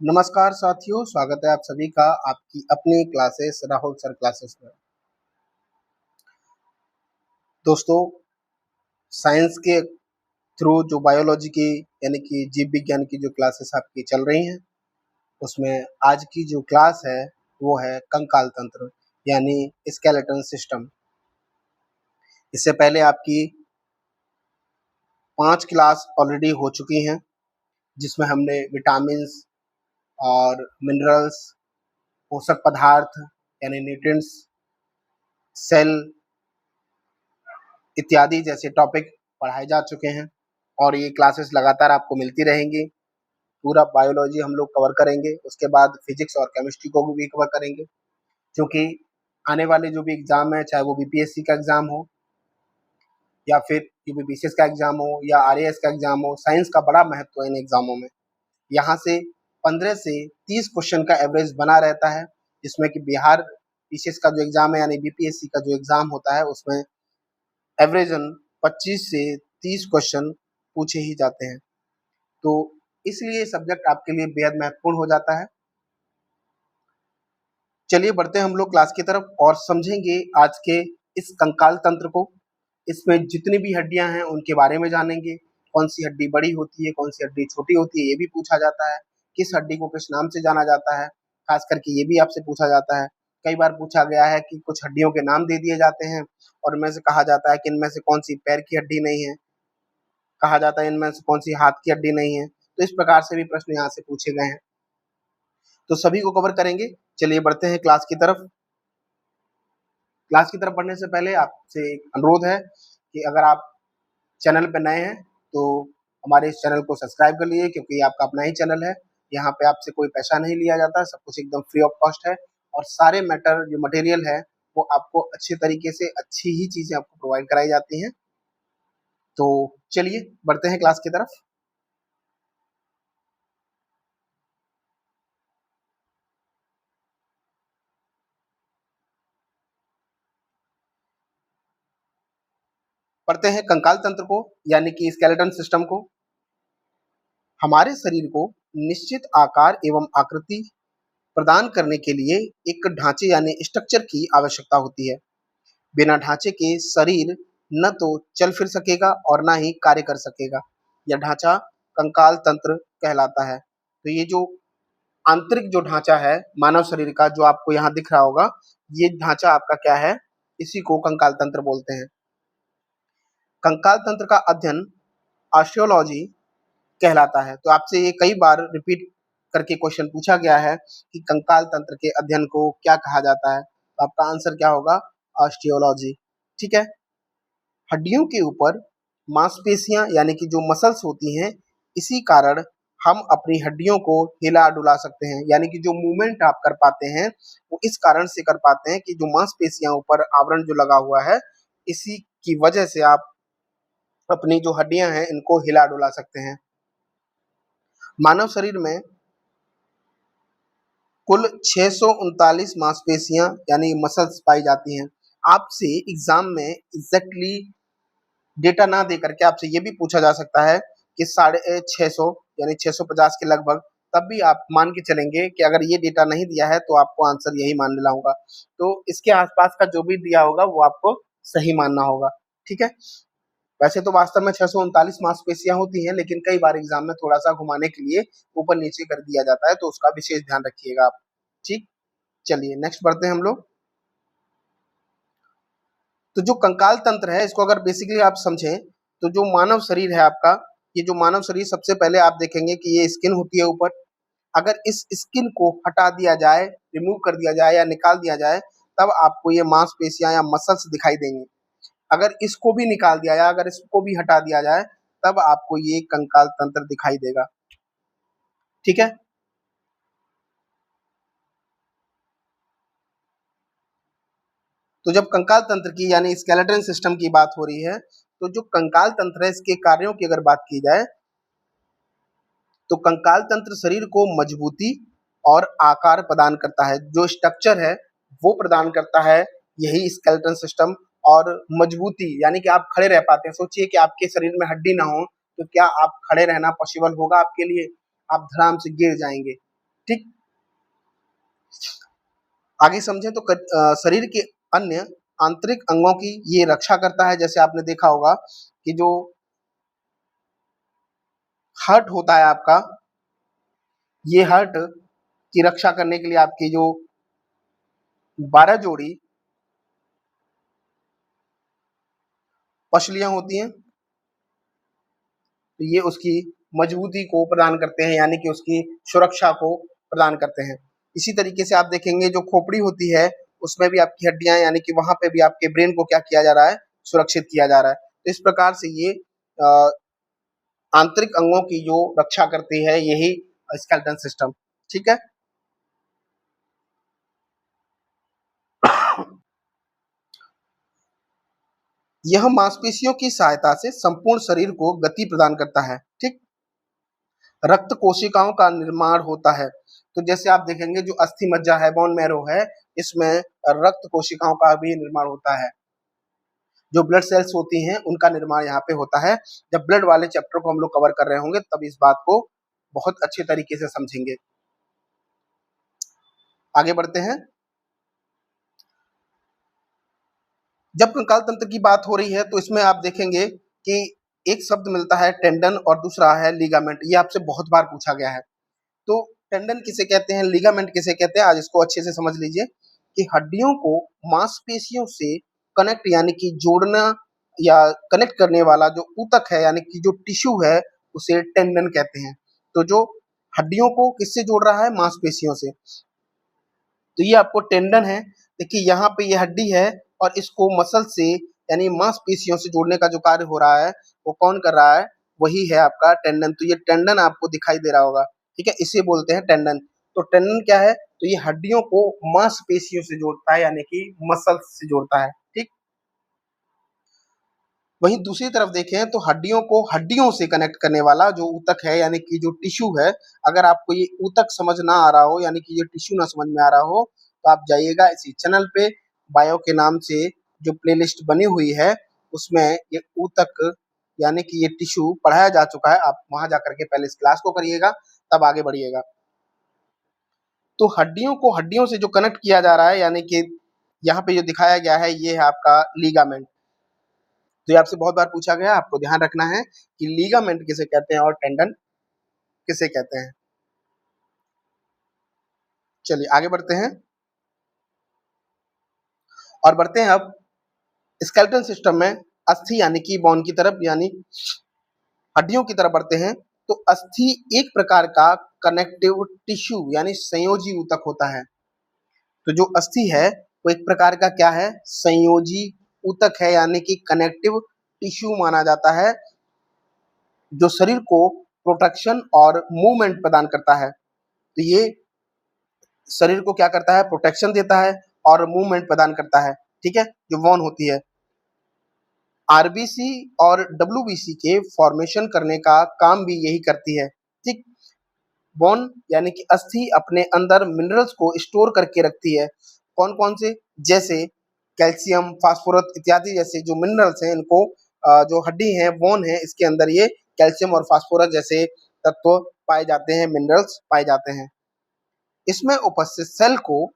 नमस्कार साथियों, स्वागत है आप सभी का आपकी अपनी क्लासेस राहुल सर क्लासेस में। दोस्तों, साइंस के थ्रू जो बायोलॉजी की यानी कि जीव विज्ञान की जो क्लासेस आपकी चल रही हैं, उसमें आज की जो क्लास है वो है कंकाल तंत्र यानी स्केलेटन सिस्टम। इससे पहले आपकी 5 क्लास ऑलरेडी हो चुकी हैं, जिसमें हमने विटामिन्स और मिनरल्स, पोषक पदार्थ यानी न्यूट्रिएंट्स, सेल इत्यादि जैसे टॉपिक पढ़ाए जा चुके हैं और ये क्लासेस लगातार आपको मिलती रहेंगी। पूरा बायोलॉजी हम लोग कवर करेंगे, उसके बाद फिजिक्स और केमिस्ट्री को भी कवर करेंगे, क्योंकि आने वाले जो भी एग्जाम है, चाहे वो बीपीएससी का एग्जाम हो या फिर यूपीपीसीएस का एग्जाम हो या आरएएस का एग्जाम हो, साइंस का बड़ा महत्व है इन एग्जामों में। यहाँ से 15 से 30 क्वेश्चन का एवरेज बना रहता है, जिसमें कि बिहार पीसीएस का जो एग्जाम है यानी बीपीएससी का जो एग्जाम होता है, उसमें एवरेजन 25 से 30 क्वेश्चन पूछे ही जाते हैं। तो इसलिए सब्जेक्ट आपके लिए बेहद महत्वपूर्ण हो जाता है। चलिए बढ़ते हैं हम लोग क्लास की तरफ और समझेंगे आज के इस कंकाल तंत्र को। इसमें जितनी भी हड्डियां हैं उनके बारे में जानेंगे। कौन सी हड्डी बड़ी होती है, कौन सी हड्डी छोटी होती है, ये भी पूछा जाता है। किस हड्डी को किस नाम से जाना जाता है, खास करके ये भी आपसे पूछा जाता है। कई बार पूछा गया है कि कुछ हड्डियों के नाम दे दिए जाते हैं और इनमें से कहा जाता है कि इनमें से कौन सी पैर की हड्डी नहीं है, कहा जाता है इनमें से कौन सी हाथ की हड्डी नहीं है। तो इस प्रकार से भी प्रश्न यहाँ से पूछे गए हैं, तो सभी को कवर करेंगे। चलिए बढ़ते हैं क्लास की तरफ। क्लास की तरफ बढ़ने से पहले आपसे एक अनुरोध है कि अगर आप चैनल पर नए हैं तो हमारे इस चैनल को सब्सक्राइब कर लीजिए, क्योंकि ये आपका अपना ही चैनल है। यहाँ पे आपसे कोई पैसा नहीं लिया जाता, सब कुछ एकदम फ्री ऑफ कॉस्ट है और सारे मैटर जो मटेरियल है वो आपको अच्छे तरीके से अच्छी ही चीजें आपको प्रोवाइड कराई जाती हैं। तो चलिए बढ़ते हैं क्लास की तरफ। पढ़ते हैं कंकाल तंत्र को यानी कि स्केलेटन सिस्टम को। हमारे शरीर को निश्चित आकार एवं आकृति प्रदान करने के लिए एक ढांचे यानी स्ट्रक्चर की आवश्यकता होती है। बिना ढांचे के शरीर न तो चल फिर सकेगा और ना ही कार्य कर सकेगा। यह ढांचा कंकाल तंत्र कहलाता है। तो ये जो आंतरिक जो ढांचा है मानव शरीर का, जो आपको यहाँ दिख रहा होगा, ये ढांचा आपका क्या है, इसी को कंकाल तंत्र बोलते हैं। कंकाल तंत्र का अध्ययन ऑस्टियोलॉजी कहलाता है। तो आपसे ये कई बार रिपीट करके क्वेश्चन पूछा गया है कि कंकाल तंत्र के अध्ययन को क्या कहा जाता है, तो आपका आंसर क्या होगा, ऑस्टियोलॉजी। ठीक है। हड्डियों के ऊपर मांसपेशियां यानी कि जो मसल्स होती हैं, इसी कारण हम अपनी हड्डियों को हिला डुला सकते हैं, यानी कि जो मूवमेंट आप कर पाते हैं वो इस कारण से कर पाते हैं कि जो मांसपेशियां ऊपर आवरण जो लगा हुआ है, इसी की वजह से आप अपनी जो हड्डियां हैं इनको हिला डुला सकते हैं। मानव शरीर में कुल 639 मांसपेशियां यानी मसल्स पाई जाती हैं। आपसे एग्जाम में एग्जैक्टली डेटा ना दे करके आपसे ये भी पूछा जा सकता है कि 650 यानी 650 के लगभग, तब भी आप मान के चलेंगे कि अगर ये डेटा नहीं दिया है तो आपको आंसर यही मान लेना होगा। तो इसके आसपास का जो भी दिया होगा वो आपको सही मानना होगा। ठीक है। वैसे तो वास्तव में 639 मांसपेशियां होती हैं, लेकिन कई बार एग्जाम में थोड़ा सा घुमाने के लिए ऊपर नीचे कर दिया जाता है, तो उसका विशेष ध्यान रखिएगा आप। ठीक। चलिए नेक्स्ट बढ़ते हैं हम लोग। तो जो कंकाल तंत्र है, इसको अगर बेसिकली आप समझें तो जो मानव शरीर है आपका, ये जो मानव शरीर, सबसे पहले आप देखेंगे कि ये स्किन होती है ऊपर। अगर इस स्किन को हटा दिया जाए, रिमूव कर दिया जाए या निकाल दिया जाए, तब आपको ये मांसपेशियां या मसल्स दिखाई देंगे। अगर इसको भी निकाल दिया जाए, अगर इसको भी हटा दिया जाए, तब आपको ये कंकाल तंत्र दिखाई देगा। ठीक है। तो जब कंकाल तंत्र की यानी स्केलेटन सिस्टम की बात हो रही है, तो जो कंकाल तंत्र है इसके कार्यों की अगर बात की जाए, तो कंकाल तंत्र शरीर को मजबूती और आकार प्रदान करता है। जो स्ट्रक्चर है वो प्रदान करता है यही स्केलेटन सिस्टम। और मजबूती यानी कि आप खड़े रह पाते हैं। सोचिए कि आपके शरीर में हड्डी ना हो तो क्या आप खड़े रहना पॉसिबल होगा आपके लिए? आप धड़ाम से गिर जाएंगे। ठीक। आगे समझें तो शरीर के अन्य आंतरिक अंगों की ये रक्षा करता है। जैसे आपने देखा होगा कि जो हार्ट होता है आपका, ये हार्ट की रक्षा करने के लिए आपकी जो 12 जोड़ी पसलियां होती हैं, तो ये उसकी मजबूती को प्रदान करते हैं, यानी कि उसकी सुरक्षा को प्रदान करते हैं। इसी तरीके से आप देखेंगे जो खोपड़ी होती है, उसमें भी आपकी हड्डियां, यानी कि वहां पे भी आपके ब्रेन को क्या किया जा रहा है, सुरक्षित किया जा रहा है। तो इस प्रकार से ये आंतरिक अंगों की जो रक्षा करती है, यही स्केलेटन सिस्टम। ठीक है। यह मांसपेशियों की सहायता से संपूर्ण शरीर को गति प्रदान करता है। ठीक। रक्त कोशिकाओं का निर्माण होता है। तो जैसे आप देखेंगे जो अस्थि मज्जा है, बोन मैरो है, इसमें रक्त कोशिकाओं का भी निर्माण होता है। जो ब्लड सेल्स होती हैं उनका निर्माण यहाँ पे होता है। जब ब्लड वाले चैप्टर को हम लोग कवर कर रहे होंगे तब इस बात को बहुत अच्छे तरीके से समझेंगे। आगे बढ़ते हैं। जब कंकाल तंत्र की बात हो रही है तो इसमें आप देखेंगे कि एक शब्द मिलता है टेंडन और दूसरा है लिगामेंट। ये आपसे बहुत बार पूछा गया है। तो टेंडन किसे कहते हैं, लिगामेंट किसे कहते हैं, आज इसको अच्छे से समझ लीजिए कि हड्डियों को मांसपेशियों से कनेक्ट, यानी कि जोड़ना या कनेक्ट करने वाला जो ऊतक है, यानी कि जो टिश्यू है, उसे टेंडन कहते हैं। तो जो हड्डियों को किससे जोड़ रहा है, मांसपेशियों से, तो ये आपको टेंडन है। देखिए यहाँ पे ये हड्डी है और इसको मसल से यानी मांसपेशियों से जोड़ने का जो कार्य हो रहा है वो कौन कर रहा है, वही है आपका टेंडन। तो ये टेंडन आपको दिखाई दे रहा होगा। ठीक है, इसे बोलते हैं टेंडन। तो टेंडन क्या है, तो ये हड्डियों को मांसपेशियों से जोड़ता है, यानी कि मसल्स से जोड़ता है। ठीक। वहीं दूसरी तरफ देखें तो हड्डियों को हड्डियों से कनेक्ट करने वाला जो ऊतक है, यानी कि जो टिश्यू है, अगर आपको ये ऊतक समझ ना आ रहा हो, यानी कि ये टिश्यू ना समझ में आ रहा हो, तो आप जाइएगा इसी चैनल पे, बायो के नाम से जो प्लेलिस्ट बनी हुई है उसमें ये ऊतक यानी कि ये टिश्यू पढ़ाया जा चुका है। आप वहां जाकर के पहले इस क्लास को करिएगा, तब आगे बढ़िएगा। तो हड्डियों को हड्डियों से जो कनेक्ट किया जा रहा है, यानी कि यहाँ पे जो दिखाया गया है, ये है आपका लीगामेंट। तो ये आपसे बहुत बार पूछा गया, आपको ध्यान रखना है कि लीगामेंट किसे कहते हैं और टेंडन किसे कहते हैं। चलिए आगे बढ़ते हैं और बढ़ते हैं अब स्केलेटन सिस्टम में अस्थि यानी कि बोन की तरफ, यानी हड्डियों की तरफ बढ़ते हैं। तो अस्थि एक प्रकार का कनेक्टिव टिश्यू यानी संयोजी ऊतक होता है। तो जो अस्थि है वो एक प्रकार का क्या है, संयोजी ऊतक है, यानी कि कनेक्टिव टिश्यू माना जाता है, जो शरीर को प्रोटेक्शन और मूवमेंट प्रदान करता है। तो ये शरीर को क्या करता है, प्रोटेक्शन देता है और मूवमेंट प्रदान करता है। ठीक है, जो वॉन होती है, आरबीसी और डब्ल्यूबीसी के फॉर्मेशन करने का काम भी यही करती है। ठीक। बोन यानी कि अस्थि अपने अंदर मिनरल्स को स्टोर करके रखती है। कौन कौन से, जैसे कैल्शियम, फास्फोरस इत्यादि जैसे जो मिनरल्स हैं, इनको जो हड्डी है, बोन है, इसके अंदर ये कैल्शियम और फास्फोरस जैसे तत्व पाए जाते हैं, मिनरल्स पाए जाते हैं। इसमें उपस्थित सेल को,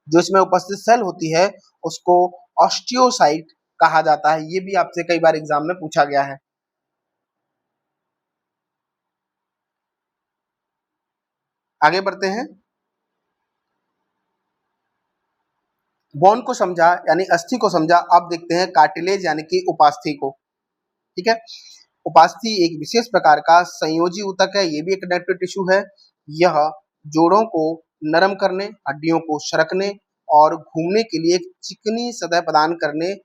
जो इसमें उपस्थित सेल होती है, उसको ऑस्टियोसाइट कहा जाता है। ये भी आपसे कई बार एग्जाम में पूछा गया है। आगे बढ़ते हैं। बोन को समझा यानी अस्थि को समझा, अब देखते हैं कार्टिलेज यानी कि उपास्थि को। ठीक है, उपास्थि एक विशेष प्रकार का संयोजी ऊतक है। ये भी एक कनेक्टिव टिश्यू है। यह जोड़ों को नरम करने, हड्डियों को सरकने और घूमने के लिए एक चिकनी सतह प्रदान करने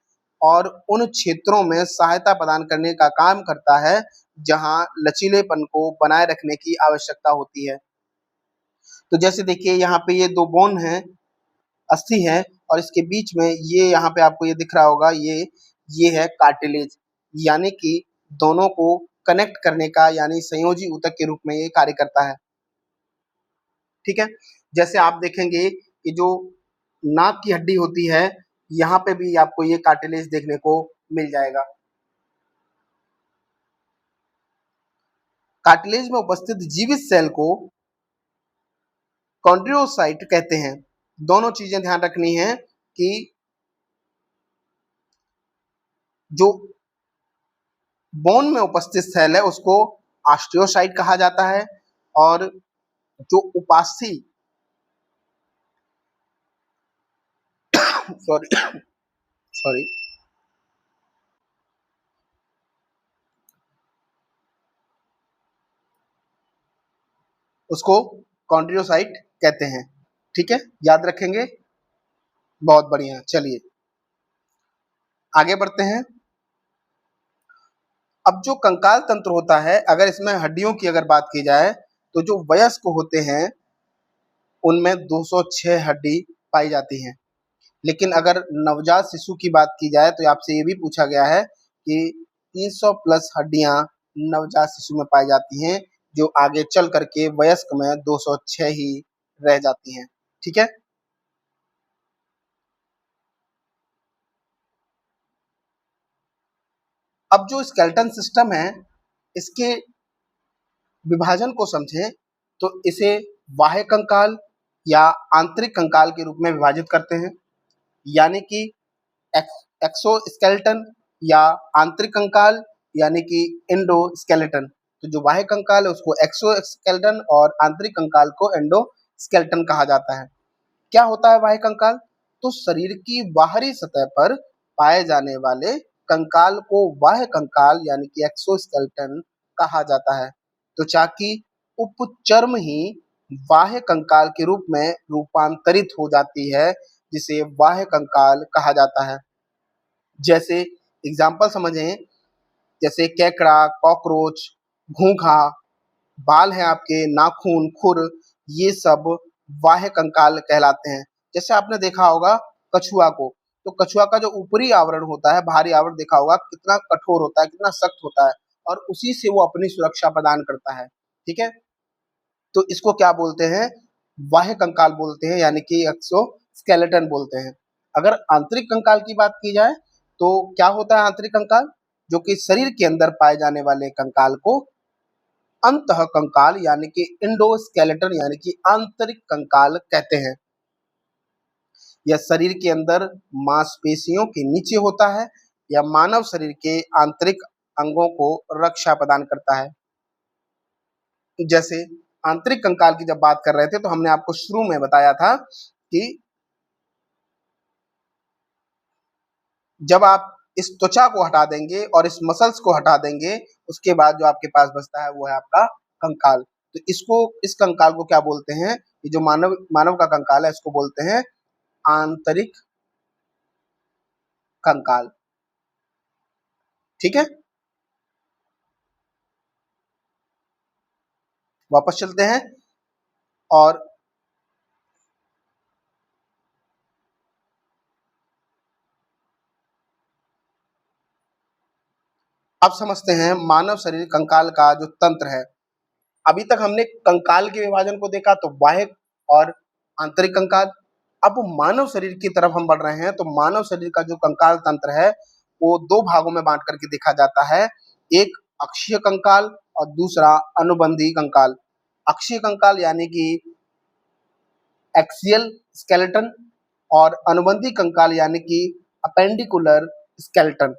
और उन क्षेत्रों में सहायता प्रदान करने का काम करता है जहां लचीलेपन को बनाए रखने की आवश्यकता होती है। तो जैसे देखिए यहाँ पे ये दो बोन हैं, अस्थि है, और इसके बीच में ये यहाँ पे आपको ये दिख रहा होगा, ये है कार्टिलेज, यानी कि दोनों को कनेक्ट करने का यानी संयोजी ऊतक के रूप में ये कार्य करता है। ठीक है, जैसे आप देखेंगे कि जो नाक की हड्डी होती है, यहाँ पे भी आपको ये कार्टिलेज देखने को मिल जाएगा। कार्टिलेज में उपस्थित जीवित सेल को कॉन्ड्रियोसाइट कहते हैं। दोनों चीजें ध्यान रखनी है कि जो बोन में उपस्थित सेल है उसको ऑस्टियोसाइट कहा जाता है, और जो उपास्थि सॉरी सॉरी उसको कॉन्ड्रियोसाइट कहते हैं। ठीक है, याद रखेंगे। बहुत बढ़िया, चलिए आगे बढ़ते हैं। अब जो कंकाल तंत्र होता है, अगर इसमें हड्डियों की अगर बात की जाए तो जो वयस्क होते हैं उनमें 206 हड्डी पाई जाती हैं। लेकिन अगर नवजात शिशु की बात की जाए तो आपसे ये भी पूछा गया है कि 300 प्लस हड्डियां नवजात शिशु में पाई जाती हैं, जो आगे चल करके वयस्क में 206 ही रह जाती हैं। ठीक है, अब जो स्केलेटन सिस्टम है इसके विभाजन को समझें तो इसे बाह्य कंकाल या आंतरिक कंकाल के रूप में विभाजित करते हैं। यानी कि एक्सोस्केलेटन या आंतरिक कंकाल, यानी कि एंडोस्केलेटन। तो जो बाह्य कंकाल है उसको एक्सोस्केलेटन और आंतरिक कंकाल को एंडोस्केलेटन कहा जाता है। क्या होता है बाह्य कंकाल? तो शरीर की बाहरी सतह पर पाए जाने वाले कंकाल को बाह्य कंकाल यानी कि एक्सोस्केलेटन कहा जाता है। त्वचा की उपचर्म ही बाह्य कंकाल के रूप में रूपांतरित हो जाती है, जिसे बाह्य कंकाल कहा जाता है। जैसे एग्जाम्पल समझें, जैसे केकड़ा, कॉकरोच, घोंघा, बाल हैं आपके, नाखून, खुर, ये सब बाह्य कंकाल कहलाते हैं। जैसे आपने देखा होगा कछुआ को, तो कछुआ का जो ऊपरी आवरण होता है, बाहरी आवरण देखा होगा कितना कठोर होता है, कितना सख्त होता है, और उसी से वो अपनी सुरक्षा प्रदान करता है। ठीक है, तो इसको क्या बोलते हैं? बाह्य कंकाल बोलते हैं, यानी कि एक्सोस्केलेटन बोलते हैं। अगर आंतरिक कंकाल की बात की जाए तो क्या होता है आंतरिक कंकाल? जो कि शरीर के अंदर पाए जाने वाले कंकाल को अंतः कंकाल यानी कि इंडोस्केलेटन यानी कि आंतरिक कंकाल कहते हैं। यह शरीर के अंदर मांसपेशियों के नीचे होता है या मानव शरीर के आंतरिक अंगों को रक्षा प्रदान करता है। जैसे आंतरिक कंकाल की जब बात कर रहे थे तो हमने आपको शुरू में बताया था कि जब आप इस त्वचा को हटा देंगे और इस मसल्स को हटा देंगे, उसके बाद जो आपके पास बचता है वो है आपका कंकाल। तो इसको, इस कंकाल को क्या बोलते हैं? ये जो मानव मानव का कंकाल है इसको बोलते हैं आंतरिक कंकाल। ठीक है, वापस चलते हैं और अब समझते हैं मानव शरीर कंकाल का जो तंत्र है। अभी तक हमने कंकाल के विभाजन को देखा, तो बाह्य और आंतरिक कंकाल। अब मानव शरीर की तरफ हम बढ़ रहे हैं, तो मानव शरीर का जो कंकाल तंत्र है वो दो भागों में बांट करके देखा जाता है। एक अक्षीय कंकाल और दूसरा अनुबंधी कंकाल। अक्षीय कंकाल यानी कि एक्सियल स्केलेटन, और अनुबंधी कंकाल यानी कि अपेंडिकुलर स्केलेटन।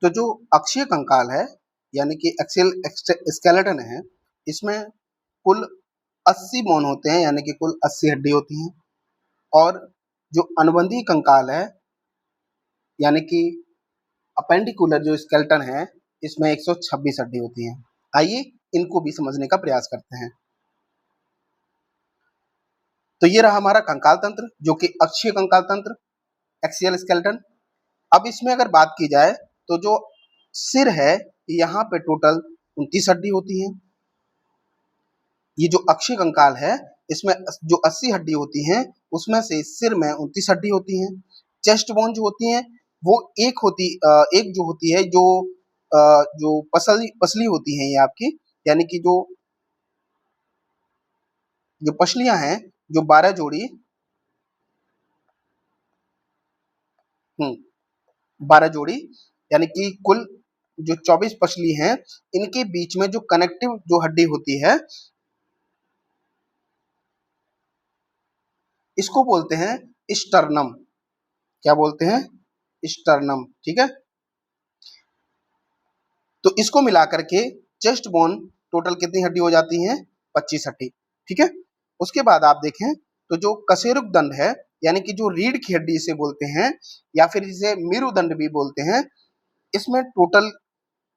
तो जो अक्षीय कंकाल है यानी कि एक्सियल स्केलेटन है, इसमें कुल 80 बोन होते हैं, यानी कि कुल 80 हड्डी होती हैं। और जो अनुबंधी कंकाल है यानी कि अपेंडिकुलर जो स्केलेटन है, इसमें 126 हड्डी होती हैं। आइए इनको भी समझने का प्रयास करते हैं। तो ये रहा हमारा कंकाल तंत्र, जो कि अक्षीय कंकाल तंत्र, एक्सियल स्केलेटन। अब इसमें अगर बात की जाए तो जो सिर है, यहाँ पे टोटल 29 हड्डी होती हैं। ये जो अक्षीय कंकाल है इसमें जो 80 हड्डी होती हैं, उसमें से सिर में 29 हड्डी होती हैं। चेस्ट बोन जो होती हैं वो एक जो होती है, जो पसली पसली होती हैं ये आपकी, यानी कि जो जो पसलियां हैं, जो 12 जोड़ी, 12 जोड़ी, यानी कि कुल जो 24 पसली हैं, इनके बीच में जो कनेक्टिव जो हड्डी होती है, इसको बोलते हैं स्टर्नम। क्या बोलते हैं? स्टर्नम। ठीक है, तो इसको मिला करके चेस्ट बोन टोटल कितनी हड्डी हो जाती हैं? 25 हड्डी। ठीक है, उसके बाद आप देखें तो जो कशेरुक दंड है, यानी कि जो रीढ़ की हड्डी इसे बोलते हैं, या फिर इसे मेरुदंड भी बोलते हैं, इसमें टोटल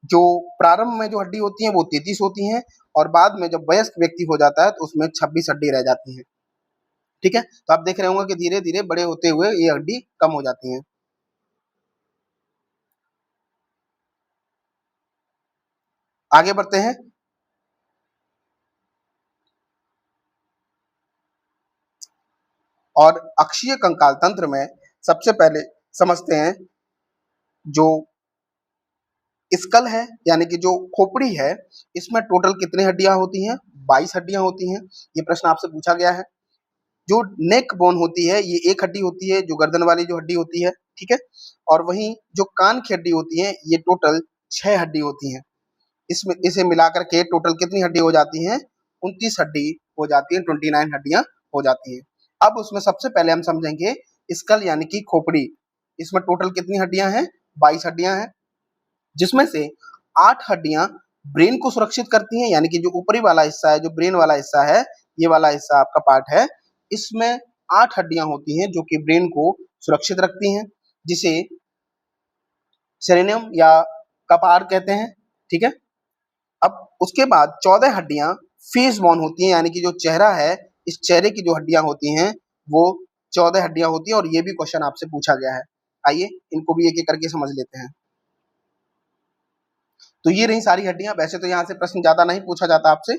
जो प्रारंभ में जो हड्डी होती है वो 33 होती हैं, और बाद में जब वयस्क व्यक्ति हो जाता है तो उसमें 26 हड्डी रह जाती हैं। ठीक है, तो आप देख रहे होंगे कि धीरे धीरे बड़े होते हुए ये हड्डी कम हो जाती हैं। आगे बढ़ते हैं। और अक्षीय कंकाल तंत्र में सबसे पहले समझते हैं जो स्कल है, यानी कि जो खोपड़ी है, इसमें टोटल कितनी हड्डियां होती हैं? 22 हड्डियां होती हैं। ये प्रश्न आपसे पूछा गया है। जो नेक बोन होती है, ये एक हड्डी होती है, जो गर्दन वाली जो हड्डी होती है। ठीक है, और वहीं जो कान की हड्डी होती है, ये टोटल 6 हड्डी होती हैं। इसमें इसे मिलाकर के टोटल कितनी हड्डी हो जाती हैं? 29 हड्डी हो जाती है, 29 हड्डियां हो जाती हैं। अब उसमें सबसे पहले हम समझेंगे स्कल यानी कि खोपड़ी। इसमें टोटल कितनी हड्डियां हैं? 22 हड्डियां हैं, जिसमें से 8 हड्डियां ब्रेन को सुरक्षित करती हैं, यानी कि जो ऊपरी वाला हिस्सा है, जो ब्रेन वाला हिस्सा है, ये वाला हिस्सा आपका पार्ट है, इसमें 8 हड्डियां होती हैं जो कि ब्रेन को सुरक्षित रखती हैं, जिसे सेरेनियम या कपार कहते हैं। ठीक है, अब उसके बाद 14 हड्डियां फेस बोन होती हैं, यानी कि जो चेहरा है, इस चेहरे की जो हड्डियां होती हैं वो 14 हड्डियां होती हैं, और ये भी क्वेश्चन आपसे पूछा गया है। आइए इनको भी एक एक करके समझ लेते हैं। तो ये रही सारी हड्डियां। वैसे तो यहाँ से प्रश्न ज्यादा नहीं पूछा जाता आपसे,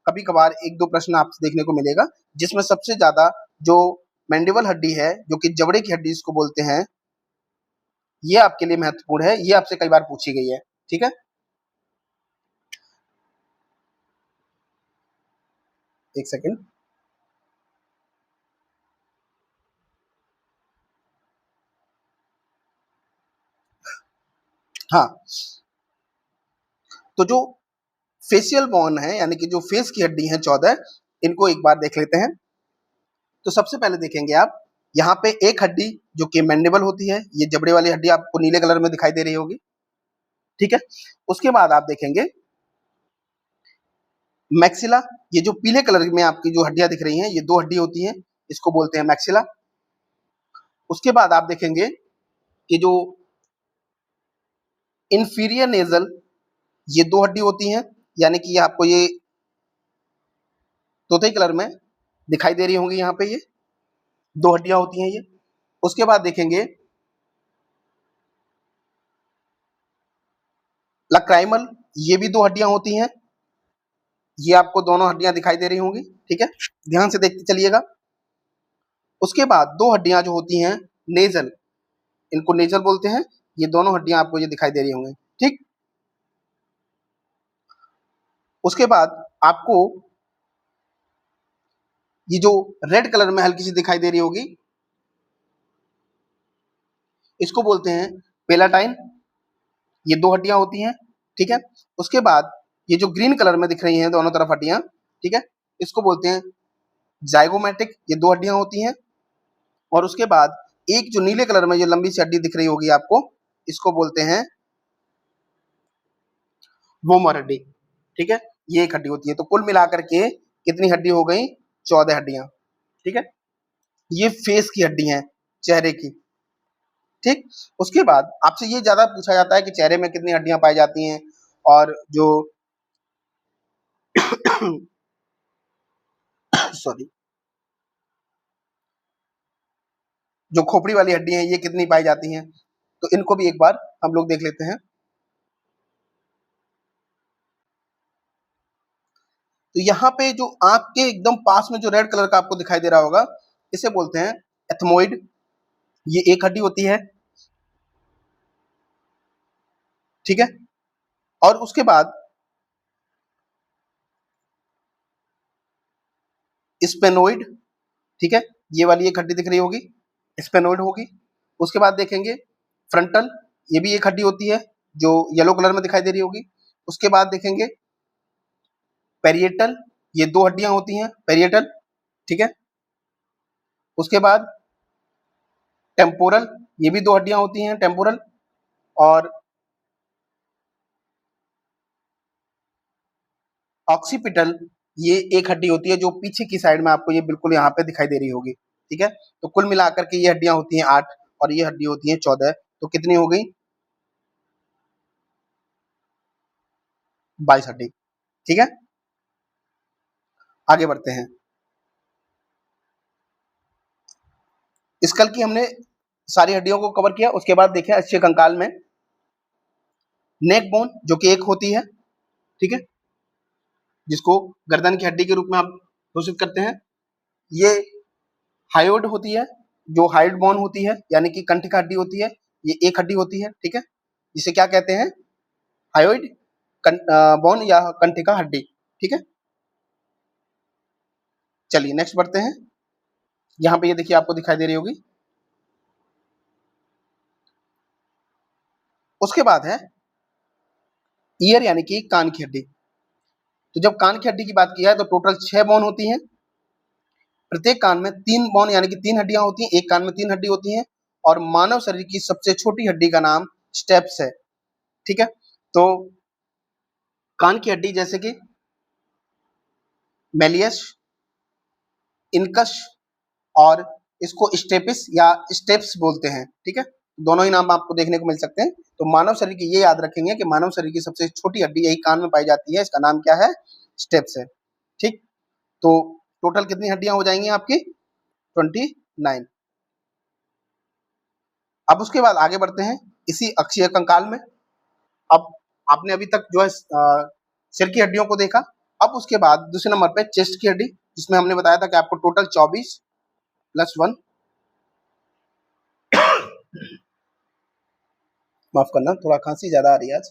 कभी कभार एक दो प्रश्न आपसे देखने को मिलेगा, जिसमें सबसे ज्यादा जो मैंडिबल हड्डी है, जो कि जबड़े की हड्डी इसको बोलते हैं, ये आपके लिए महत्वपूर्ण है, ये आपसे कई बार पूछी गई है। ठीक है, एक सेकेंड। हाँ, तो जो फेशियल बोन है, यानी कि जो फेस की हड्डी है 14, इनको एक बार देख लेते हैं। तो सबसे पहले देखेंगे आप, यहाँ पे एक हड्डी जो कि मैंडिबल होती है, ये जबड़े वाली हड्डी आपको नीले कलर में दिखाई दे रही होगी। ठीक है, उसके बाद आप देखेंगे मैक्सिला, ये जो पीले कलर में आपकी जो हड्डियां दिख रही हैं, ये 2 हड्डी होती हैं, इसको बोलते हैं मैक्सिला। उसके बाद आप देखेंगे कि जो इंफीरियर नेजल, ये 2 हड्डी होती हैं, यानी कि ये आपको ये तोते कलर में दिखाई दे रही होंगी, यहाँ पे ये 2 हड्डियां होती हैं ये। उसके बाद देखेंगे लक्राइमल, ये भी 2 हड्डियां होती हैं, ये आपको दोनों हड्डियां दिखाई दे रही होंगी। ठीक है, ध्यान से देखते चलिएगा। उसके बाद 2 हड्डियां जो होती हैं नेजल, इनको नेजल बोलते हैं, ये दोनों हड्डियां आपको ये दिखाई दे रही होंगी। ठीक, उसके बाद आपको ये जो रेड कलर में हल्की सी दिखाई दे रही होगी, इसको बोलते हैं पेलाटाइन, ये 2 हड्डियां होती हैं। ठीक है, उसके बाद ये जो ग्रीन कलर में दिख रही हैं दोनों तरफ हड्डियां, ठीक है, इसको बोलते हैं जाइगोमेटिक, ये 2 हड्डियां होती हैं। और उसके बाद एक जो नीले कलर में जो लंबी सी हड्डी दिख रही होगी आपको, इसको बोलते हैं वोमर हड्डी। ठीक है, ये एक हड्डी होती है। तो कुल मिलाकर के कितनी हड्डी हो गई? 14 हड्डियां। ठीक है, ये फेस की हड्डी है, चेहरे की। ठीक, उसके बाद आपसे ये ज्यादा पूछा जाता है कि चेहरे में कितनी हड्डियां पाई जाती हैं, और जो सॉरी, जो खोपड़ी वाली हड्डी है ये कितनी पाई जाती हैं, तो इनको भी एक बार हम लोग देख लेते हैं। तो यहाँ पे जो आंख के एकदम पास में जो रेड कलर का आपको दिखाई दे रहा होगा, इसे बोलते हैं एथमोइड, ये एक हड्डी होती है। ठीक है, और उसके बाद स्पेनोइड, ठीक है, ये वाली एक हड्डी दिख रही होगी, स्पेनोइड होगी। उसके बाद देखेंगे फ्रंटल, ये भी एक हड्डी होती है, जो येलो कलर में दिखाई दे रही होगी। उसके बाद देखेंगे पेरिएटल, ये 2 हड्डियां होती हैं पेरिएटल, ठीक है। उसके बाद टेम्पोरल, ये भी 2 हड्डियां होती हैं टेम्पोरल, और ऑक्सीपिटल, ये 1 हड्डी होती है जो पीछे की साइड में आपको ये बिल्कुल यहाँ पे दिखाई दे रही होगी, ठीक है। तो कुल मिलाकर के ये हड्डियां होती हैं 8 और ये हड्डी होती हैं 14, तो कितनी हो गई? 22 हड्डी, ठीक है। आगे बढ़ते हैं। स्कल की हमने सारी हड्डियों को कवर किया। उसके बाद देखें अच्छे कंकाल में नेक बोन, जो कि एक होती है, ठीक है, जिसको गर्दन की हड्डी के रूप में आप घोषित करते हैं। ये हायोइड होती है, जो हायोइड बोन होती है, यानी कि कंठ का हड्डी होती है, ये एक हड्डी होती है, ठीक है। जिसे क्या कहते हैं? हायोइड बोन या कंठ का हड्डी, ठीक है। चलिए नेक्स्ट बढ़ते हैं। यहाँ पे ये देखिए आपको दिखाई दे रही होगी। उसके बाद है ईयर, यानी कि कान की हड्डी। तो जब कान की हड्डी की बात की है तो टोटल 6 बोन होती हैं। प्रत्येक कान में 3 बोन यानी कि 3 हड्डियां होती हैं, एक कान में 3 हड्डी होती हैं। और मानव शरीर की सबसे छोटी हड्डी का नाम स्टेप्स है, ठीक है। तो कान की हड्डी जैसे कि मेलियस, इनकस और इसको स्टेपिस या स्टेप्स बोलते हैं, ठीक है। दोनों ही नाम आपको देखने को मिल सकते हैं। तो मानव शरीर की ये याद रखेंगे कि मानव शरीर की सबसे छोटी हड्डी यही कान में पाई जाती है, इसका नाम क्या है? स्टेप्स है, ठीक। तो टोटल कितनी हड्डियां हो जाएंगी आपकी? 29। अब उसके बाद आगे बढ़ते हैं इसी अक्षीय कंकाल में। अब आपने अभी तक जो है सिर की हड्डियों को देखा। अब उसके बाद दूसरे नंबर पे चेस्ट की हड्डी, जिसमें हमने बताया था कि आपको टोटल 24 प्लस 1, माफ करना थोड़ा खांसी ज्यादा आ रही है आज।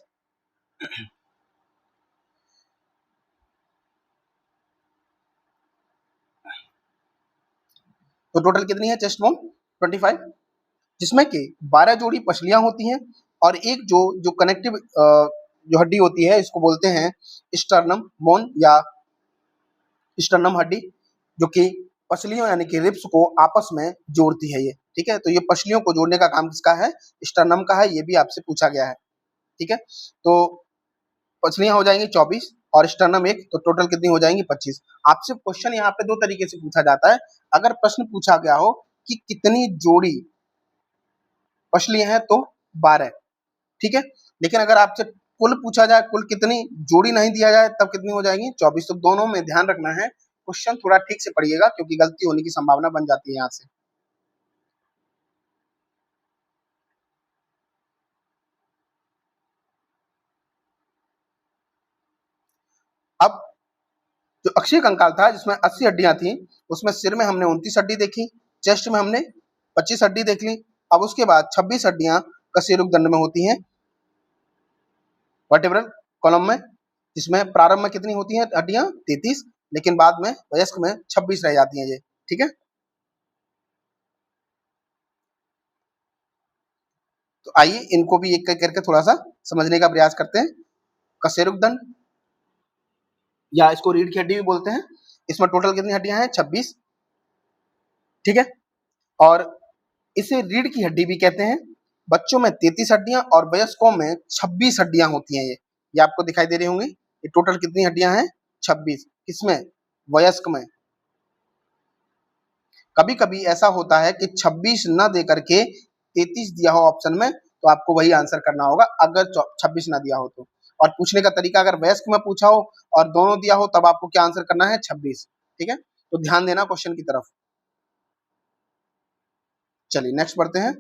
तो टोटल कितनी है चेस्ट बोन? 25, जिसमें कि 12 जोड़ी पसलियां होती हैं और एक जो जो कनेक्टिव जो हड्डी होती है इसको बोलते हैं स्टर्नम बोन या स्टर्नम हड्डी, जो कि पसलियों यानी कि रिब्स को आपस में जोड़ती है ये, ठीक है। तो ये पसलियों को जोड़ने का काम किसका है? स्टर्नम का है। ये भी आपसे पूछा गया है, ठीक है। तो पसलियां हो जाएंगी 24 और स्टर्नम एक, तो टोटल कितनी हो जाएंगी? 25। आपसे क्वेश्चन यहाँ पे 2 तरीके से पूछा जाता है। अगर प्रश्न पूछा गया हो कि कितनी जोड़ी पसलियां हैं तो 12, ठीक है। लेकिन अगर आपसे कुल पूछा जाए, कुल कितनी जोड़ी नहीं दिया जाए, तब कितनी हो जाएंगी? 24। तो दोनों में ध्यान रखना है, क्वेश्चन थोड़ा ठीक से पढ़िएगा क्योंकि गलती होने की संभावना बन जाती है यहाँ से। अब जो अक्षीय कंकाल था जिसमें 80 हड्डियां थी, उसमें सिर में हमने 29 हड्डी देखी, चेस्ट में हमने 25 हड्डी देख ली। अब उसके बाद 26 हड्डियां कशेरुकदंड में होती हैं, वर्टेब्रल कॉलम में, जिसमें प्रारंभ में कितनी होती हैं हड्डियां? 33, लेकिन बाद में वयस्क में 26 रह जाती हैं ये, ठीक है। तो आइए इनको भी एक एक करके थोड़ा सा समझने का प्रयास करते हैं। कशेरुकदंड या इसको रीढ़ की हड्डी भी बोलते हैं, इसमें टोटल कितनी हड्डियां हैं? 26, ठीक है। और इसे रीढ़ की हड्डी भी कहते हैं। बच्चों में 33 हड्डियां और वयस्कों में 26 हड्डियां होती हैं ये आपको दिखाई दे रही होंगी। ये टोटल कितनी हड्डियां हैं? 26। किसमें? वयस्क में। कभी कभी ऐसा होता है कि 26 न दे करके 33 दिया हो ऑप्शन में, तो आपको वही आंसर करना होगा अगर 26 ना दिया हो तो। और पूछने का तरीका अगर वयस्क में पूछा हो और दोनों दिया हो, तब आपको क्या आंसर करना है? 26, ठीक है। तो ध्यान देना क्वेश्चन की तरफ। चलिए नेक्स्ट बढ़ते हैं।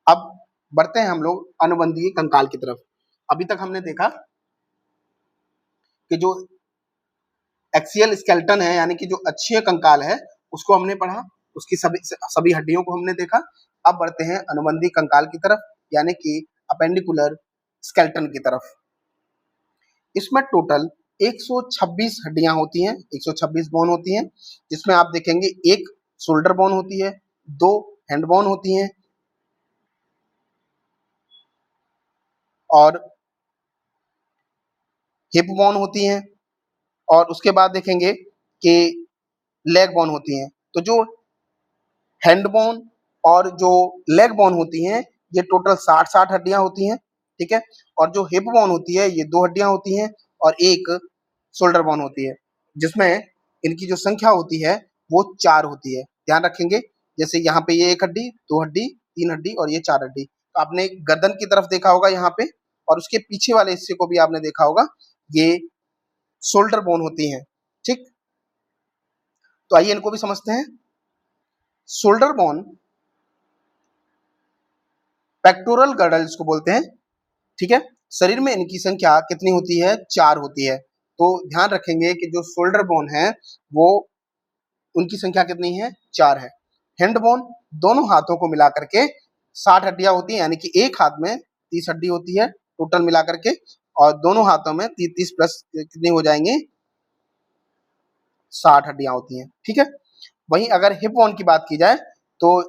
अब बढ़ते हैं हम लोग अनुबंधीय कंकाल की तरफ। अभी तक हमने देखा कि जो एक्सियल स्केलेटन है यानी कि जो अक्षीय कंकाल है उसको हमने पढ़ा, उसकी सभी हड्डियों को हमने देखा। अब बढ़ते हैं अनुबंधी कंकाल की तरफ यानी कि अपेंडिकुलर स्केलेटन की तरफ। इसमें टोटल 126 हड्डियां होती हैं, 126 बोन होती हैं, जिसमें आप देखेंगे एक शोल्डर बोन होती है, 2 हैंड बोन होती हैं और हिप बोन होती हैं, और उसके बाद देखेंगे कि लेग बोन होती हैं। तो जो हैंड बोन और जो लेग बोन होती हैं, ये टोटल 60-60 हड्डियां होती हैं, ठीक है। और जो हिप बोन होती है, ये 2 हड्डियां होती हैं, और एक शोल्डर बोन होती है, जिसमें इनकी जो संख्या होती है वो 4 होती है। ध्यान रखेंगे, जैसे यहाँ पे ये 1 हड्डी, 2 हड्डी, 3 हड्डी और ये 4 हड्डी। तो आपने गर्दन की तरफ देखा होगा यहाँ पे, और उसके पीछे वाले हिस्से को भी आपने देखा होगा, ये शोल्डर बोन होती हैं, ठीक। तो आइए इनको भी समझते हैं। शोल्डर बोन पेक्टोरल गर्डल इसको बोलते हैं, ठीक है। शरीर में इनकी संख्या कितनी होती है? 4 होती है। तो ध्यान रखेंगे कि जो शोल्डर बोन है वो उनकी संख्या कितनी है? 4 है। हैंड बोन दोनों हाथों को मिला करके 60 हड्डियां होती हैं, यानी कि एक हाथ में 30 हड्डी होती है टोटल मिला करके, और दोनों हाथों में 30 प्लस कितनी हो जाएंगे? 60 हड्डियां होती हैं, ठीक है। वहीं अगर हिप बोन की बात की जाए तो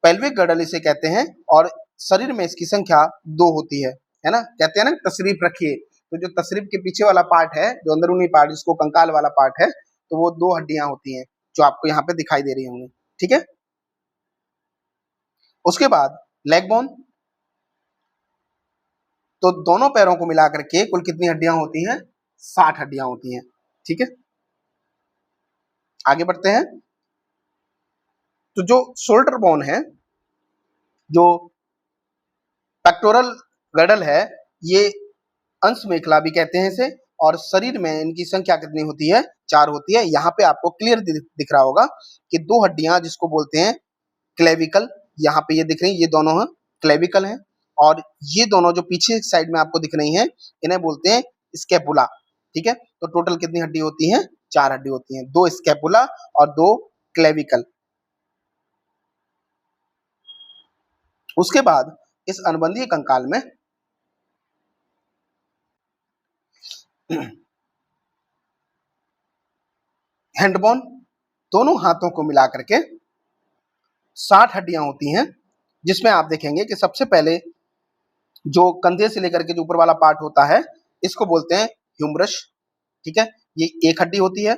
पेल्विक गर्डल इसे कहते हैं, और शरीर में इसकी संख्या 2 होती है ना। कहते हैं ना तशरीफ रखिए, तो जो तशरीफ के पीछे वाला पार्ट है, जो अंदरूनी पार्ट जिसको कंकाल वाला पार्ट है, तो वो 2 हड्डियां होती हैं जो आपको यहाँ पे दिखाई दे रही होंगी, ठीक है। उसके बाद लेग बोन, तो दोनों पैरों को मिलाकर के कुल कितनी हड्डियां होती हैं? 60 हड्डियां होती हैं, ठीक है। आगे बढ़ते हैं। तो जो शोल्डर बोन है, जो पेक्टोरल गर्डल है, ये अंश मेखला भी कहते हैं इसे, और शरीर में इनकी संख्या कितनी होती है? 4 होती है। यहाँ पे आपको क्लियर दिख रहा होगा कि 2 हड्डियां जिसको बोलते हैं क्लेविकल, यहाँ पे ये दिख रही है, ये दोनों हैं क्लेविकल हैं, और ये दोनों जो पीछे साइड में आपको दिख रही हैं, इन्हें बोलते हैं स्कैपुला, ठीक है। तो टोटल कितनी हड्डी होती हैं? 4 हड्डी होती हैं, 2 स्कैपुला और 2 क्लेविकल। उसके बाद इस अनुबंधीय कंकाल में हैंडबोन दोनों हाथों को मिला करके 60 हड्डियां होती हैं, जिसमें आप देखेंगे कि सबसे पहले जो कंधे से लेकर के जो ऊपर वाला पार्ट होता है, इसको बोलते हैं ह्यूमरस, ठीक है। ये एक हड्डी होती है,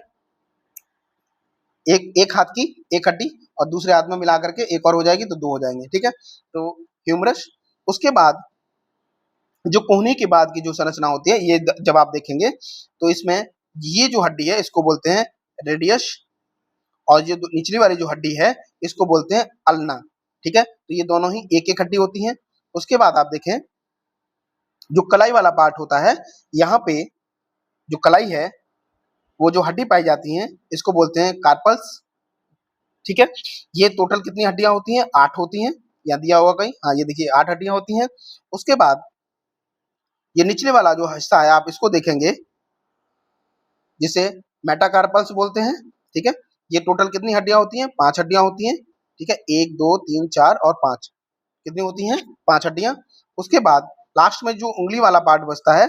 एक हाथ की एक हड्डी, और दूसरे हाथ में मिला करके एक और हो जाएगी तो 2 हो जाएंगे, ठीक है। तो ह्यूमरस। उसके बाद जो कोहनी के बाद की जो संरचना होती है, ये जब आप देखेंगे तो इसमें ये जो हड्डी है इसको बोलते हैं रेडियस, और ये निचली वाली जो हड्डी है इसको बोलते हैं अल्ना, ठीक है। तो ये दोनों ही एक एक हड्डी होती हैं। उसके बाद आप देखें, जो कलाई वाला पार्ट होता है, यहाँ पे जो कलाई है, वो जो हड्डी पाई जाती है इसको बोलते हैं कार्पल्स, ठीक है। ये टोटल कितनी हड्डियां होती हैं? 8 होती हैं। यहाँ दिया होगा कहीं, हाँ ये देखिए 8 हड्डियां होती हैं। उसके बाद ये निचले वाला जो हिस्सा है आप इसको देखेंगे, जिसे मेटाकार्पल्स बोलते हैं, ठीक है। ये टोटल कितनी हड्डियां होती हैं? 5 हड्डियां होती हैं, ठीक है। 1 2 3 4 और 5, कितनी होती हैं? 5 हड्डियां। उसके बाद लास्ट में जो उंगली वाला पार्ट बचता है,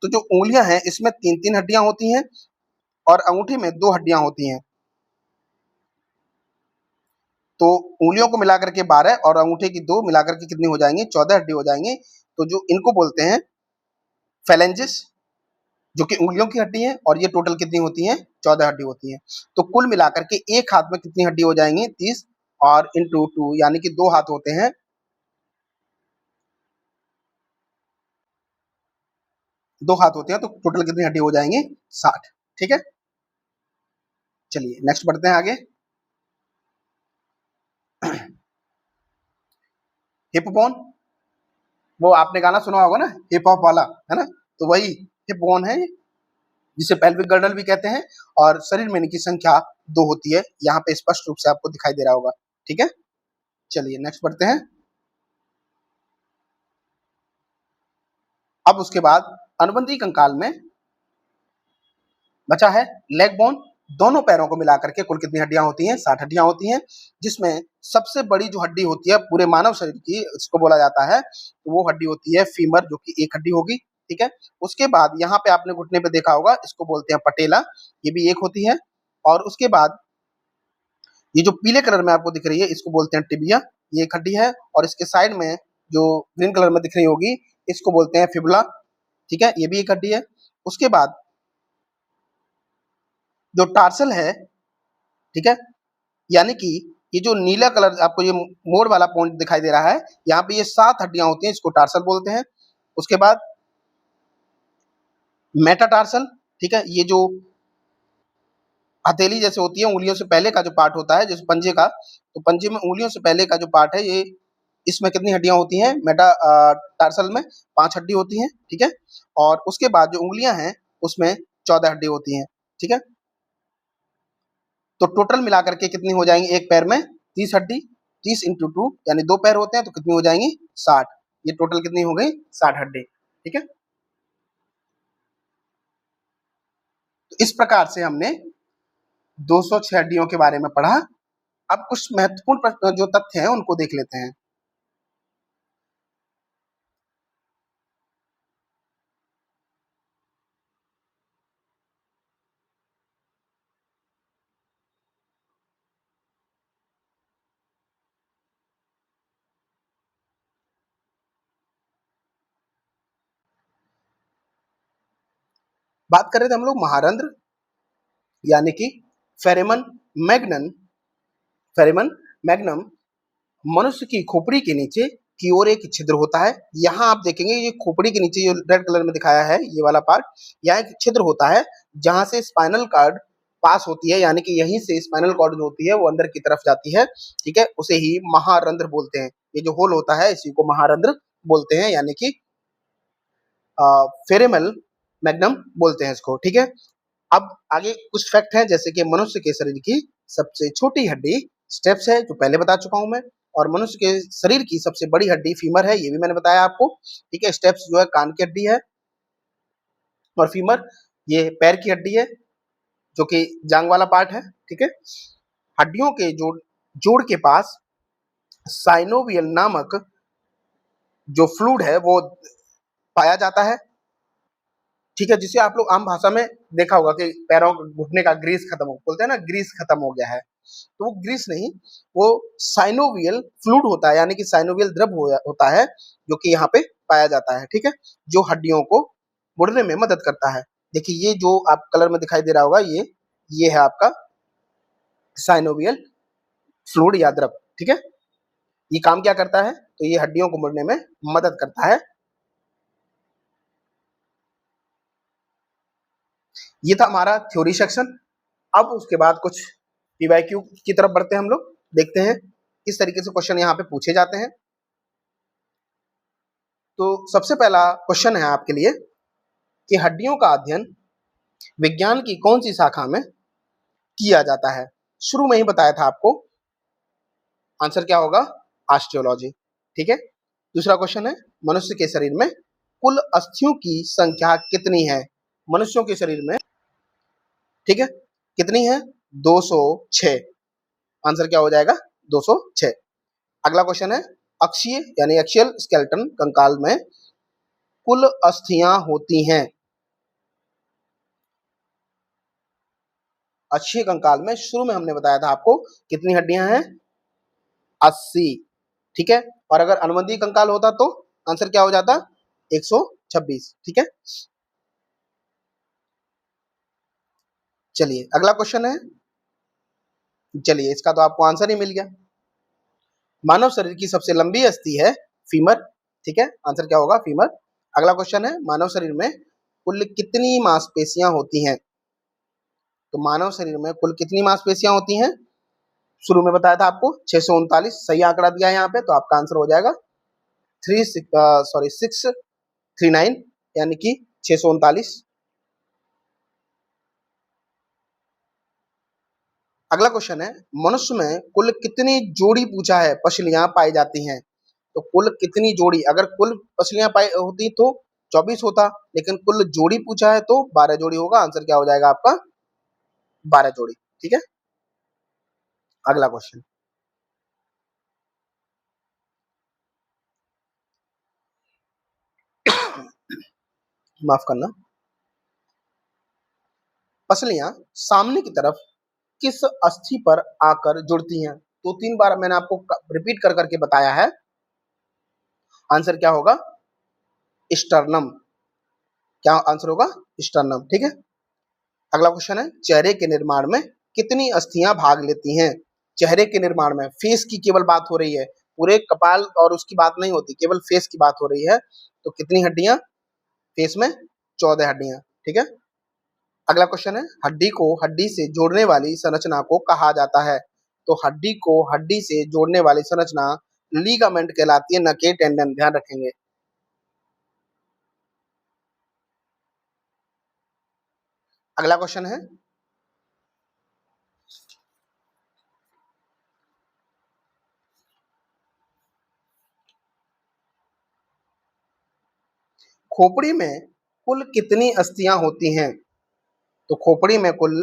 तो जो उंगलियां हैं इसमें 3-3 हड्डियां होती हैं, और अंगूठी में 2 हड्डियां होती हैं। तो उंगलियों को मिलाकर के 12 और अंगूठे की 2 मिलाकर के कितनी हो जाएंगी? 14 हड्डी हो जाएंगी। तो जो इनको बोलते हैं फेलेंजिस, जो कि उंगलियों की हड्डी है, और ये टोटल कितनी होती हैं? 14 हड्डी होती हैं। तो कुल मिलाकर के एक हाथ में कितनी हड्डी हो जाएंगी? 30, और इंटू 2, यानी कि 2 हाथ होते हैं, 2 हाथ होते हैं, तो टोटल कितनी हड्डी हो जाएंगी? 60, ठीक है। चलिए नेक्स्ट बढ़ते हैं आगे। हिप बोन, वो आपने गाना सुना होगा ना, हिप हॉप वाला, है ना। तो वही हिप बोन है, जिसे पेल्विक गर्डल भी कहते हैं, और शरीर में इनकी संख्या 2 होती है। यहाँ पे स्पष्ट रूप से आपको दिखाई दे रहा होगा, ठीक है। चलिए नेक्स्ट बढ़ते हैं। अब उसके बाद अनुबंधी कंकाल में बचा है लेग बोन। दोनों पैरों को मिलाकर के कुल कितनी हड्डियां होती हैं? 60 हड्डियां होती हैं, जिसमें सबसे बड़ी जो हड्डी होती है पूरे मानव शरीर की, इसको बोला जाता है, तो वो हड्डी होती है फीमर, जो कि एक हड्डी होगी, ठीक है। उसके बाद यहाँ पे आपने घुटने पे देखा होगा, इसको बोलते हैं पटेला, ये भी एक होती है। और उसके बाद ये जो पीले कलर में आपको दिख रही है, इसको बोलते हैं टिबिया, ये एक हड्डी है। और इसके साइड में जो ग्रीन कलर में दिख रही होगी, इसको बोलते हैं फिबुला, ठीक है, ये भी एक हड्डी है। उसके बाद जो टार्सल है, ठीक है, यानी कि ये जो नीला कलर आपको ये मोड़ वाला पॉइंट दिखाई दे रहा है, यहाँ पे ये 7 हड्डियां होती हैं, इसको टार्सल बोलते हैं। उसके बाद मेटाटार्सल, ठीक है, ये जो हथेली जैसे होती है, उंगलियों से पहले का जो पार्ट होता है, जैसे पंजे का, तो पंजे में उंगलियों से पहले का जो पार्ट है, ये इसमें कितनी हड्डियां होती हैं? टार्सल में 5 हड्डी होती हैं, ठीक है। और उसके बाद जो उंगलियां हैं, उसमें 14 हड्डी होती हैं, ठीक है। तो टोटल मिलाकर के कितनी हो जाएंगी एक पैर में? 30 हड्डी, 30 इंटू 2 यानी 2 पैर होते हैं, तो कितनी हो जाएंगी? 60। ये टोटल कितनी हो गई? 60 हड्डी, ठीक है। तो इस प्रकार से हमने 206 हड्डियों के बारे में पढ़ा। अब कुछ महत्वपूर्ण जो तथ्य हैं उनको देख लेते हैं। बात कर रहे थे हम लोग महारंध्र यानी कि फेरेमन मैग्नन फेरेमन मैग्नम मनुष्य की खोपड़ी के नीचे की ओर एक छिद्र होता है। यहाँ आप देखेंगे ये खोपड़ी के नीचे जो रेड कलर में दिखाया है, ये वाला पार्ट, यहाँ एक छिद्र होता है जहां से स्पाइनल कार्ड पास होती है, यानी कि यहीं से स्पाइनल कॉर्ड जो होती है वो अंदर की तरफ जाती है, ठीक है। उसे ही महारंध्र बोलते हैं। ये जो होल होता है इसी को महारंध्र बोलते हैं, यानी कि फेरेमल मैग्नम बोलते हैं इसको, ठीक है। अब आगे कुछ फैक्ट हैं, जैसे कि मनुष्य के शरीर की सबसे छोटी हड्डी स्टेप्स है, जो पहले बता चुका हूं मैं। और मनुष्य के शरीर की सबसे बड़ी हड्डी फीमर है, ये भी मैंने बताया आपको, ठीक है। स्टेप्स जो है कान की हड्डी है, और फीमर ये पैर की हड्डी है, जो कि जांग वाला पार्ट है, ठीक है। हड्डियों के जोड़ के पास साइनोवियल नामक जो फ्लूइड है वो पाया जाता है, ठीक है, जिसे आप लोग आम भाषा में देखा होगा कि पैरों घुटने का ग्रीस खत्म हो, बोलते हैं ना, ग्रीस खत्म हो गया है। तो वो ग्रीस नहीं, वो साइनोवियल फ्लूइड होता है, यानी कि साइनोवियल द्रव होता है, जो कि यहाँ पे पाया जाता है, ठीक है, जो हड्डियों को मुड़ने में मदद करता है। देखिए ये जो आप कलर में दिखाई दे रहा होगा, ये है आपका साइनोवियल फ्लूइड या द्रव, ठीक है। ये काम क्या करता है? तो ये हड्डियों को मुड़ने में मदद करता है। ये था हमारा थ्योरी सेक्शन। अब उसके बाद कुछ पीवाईक्यू की तरफ बढ़ते हैं हम लोग, देखते हैं किस तरीके से क्वेश्चन यहाँ पे पूछे जाते हैं। तो सबसे पहला क्वेश्चन है आपके लिए कि हड्डियों का अध्ययन विज्ञान की कौन सी शाखा में किया जाता है? शुरू में ही बताया था आपको, आंसर क्या होगा? ऑस्टियोलॉजी, ठीक है। दूसरा क्वेश्चन है मनुष्य के शरीर में कुल अस्थियों की संख्या कितनी है? मनुष्यों के शरीर में, ठीक है, कितनी है? 206। आंसर क्या हो जाएगा? 206। अगला क्वेश्चन है अक्षीय यानी एक्सियल स्केलेटन कंकाल में कुल अस्थियां होती हैं। अक्षीय कंकाल में शुरू में हमने बताया था आपको कितनी हड्डियां हैं? 80, ठीक है। और अगर अनुबंधीय कंकाल होता तो आंसर क्या हो जाता? 126, ठीक है। चलिए अगला क्वेश्चन है, चलिए इसका तो आपको आंसर ही मिल गया। मानव शरीर की सबसे लंबी अस्थि है फीमर, ठीक है, आंसर क्या होगा? फीमर। अगला क्वेश्चन है मानव शरीर में कुल कितनी मांसपेशियां होती हैं? तो मानव शरीर में कुल कितनी मांसपेशियां होती हैं? शुरू में बताया था आपको 639, सही आंकड़ा दिया है यहाँ पे, तो आपका आंसर हो जाएगा 639, यानी कि 639। अगला क्वेश्चन है मनुष्य में कुल कितनी जोड़ी पूछा है पसलियां पाई जाती हैं? तो कुल कितनी जोड़ी, अगर कुल पसलियां पाई होती तो 24 होता, लेकिन कुल जोड़ी पूछा है तो 12 जोड़ी होगा। आंसर क्या हो जाएगा आपका? 12 जोड़ी, ठीक है। अगला क्वेश्चन, माफ करना, पसलियां सामने की तरफ किस अस्थि पर आकर जुड़ती हैं? तो 3 बार मैंने आपको रिपीट कर करके बताया है, आंसर क्या होगा? स्टर्नम। क्या आंसर होगा? स्टर्नम। ठीक है, अगला क्वेश्चन है, चेहरे के निर्माण में कितनी अस्थियां भाग लेती हैं? चेहरे के निर्माण में, फेस की केवल बात हो रही है, पूरे कपाल और उसकी बात नहीं होती, केवल फेस की बात हो रही है। तो कितनी हड्डियां फेस में? 14 हड्डियां। ठीक है, अगला क्वेश्चन है, हड्डी को हड्डी से जोड़ने वाली संरचना को कहा जाता है? तो हड्डी को हड्डी से जोड़ने वाली संरचना लीगामेंट कहलाती है, न कि टेंडन। ध्यान रखेंगे। अगला क्वेश्चन है, खोपड़ी में कुल कितनी अस्थियां होती हैं? तो खोपड़ी में कुल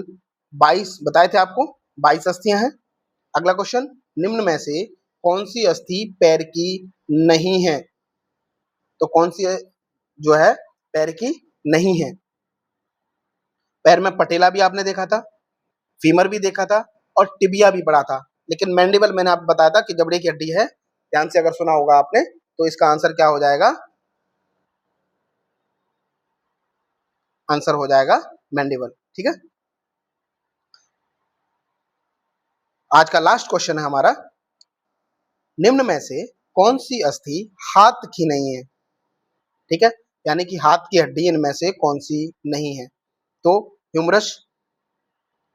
22 बताए थे आपको, 22 अस्थियां हैं। अगला क्वेश्चन, निम्न में से कौन सी अस्थि पैर की नहीं है? तो कौन सी जो है पैर की नहीं है? पैर में पटेला भी आपने देखा था, फीमर भी देखा था, और टिबिया भी पढ़ा था, लेकिन मैंडिबल मैंने आपको बताया था कि जबड़े की हड्डी है। ध्यान से अगर सुना होगा आपने, तो इसका आंसर क्या हो जाएगा? आंसर हो जाएगा मैंडिबल। ठीक है, आज का लास्ट क्वेश्चन है हमारा, निम्न में से कौन सी अस्थि हाथ की नहीं है? ठीक है, यानी कि हाथ की हड्डी इनमें से कौन सी नहीं है? तो ह्यूमरस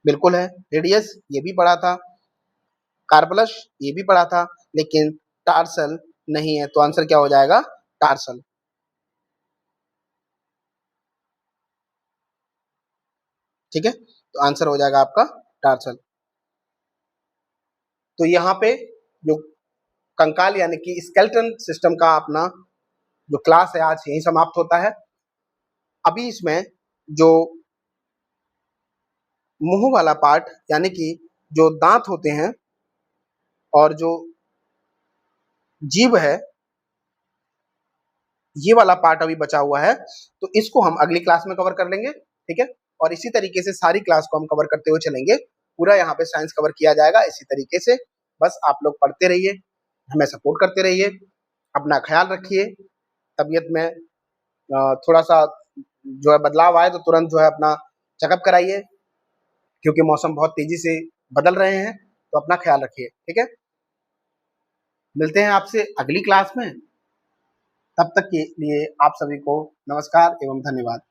बिल्कुल है, रेडियस ये भी पढ़ा था, कार्पलस ये भी पढ़ा था, लेकिन टार्सल नहीं है। तो आंसर क्या हो जाएगा? टार्सल। ठीक है, तो आंसर हो जाएगा आपका टार्सल। तो यहाँ पे जो कंकाल यानी कि स्केलेटन सिस्टम का अपना जो क्लास है आज यही समाप्त होता है। अभी इसमें जो मुंह वाला पार्ट यानी कि जो दांत होते हैं और जो जीभ है, ये वाला पार्ट अभी बचा हुआ है, तो इसको हम अगली क्लास में कवर कर लेंगे। ठीक है, और इसी तरीके से सारी क्लास को हम कवर करते हुए चलेंगे। पूरा यहाँ पे साइंस कवर किया जाएगा इसी तरीके से। बस आप लोग पढ़ते रहिए, हमें सपोर्ट करते रहिए, अपना ख्याल रखिए। तबीयत में थोड़ा सा जो है बदलाव आए तो तुरंत जो है अपना चेकअप कराइए, क्योंकि मौसम बहुत तेजी से बदल रहे हैं। तो अपना ख्याल रखिए। ठीक है, मिलते हैं आपसे अगली क्लास में। तब तक के लिए आप सभी को नमस्कार एवं धन्यवाद।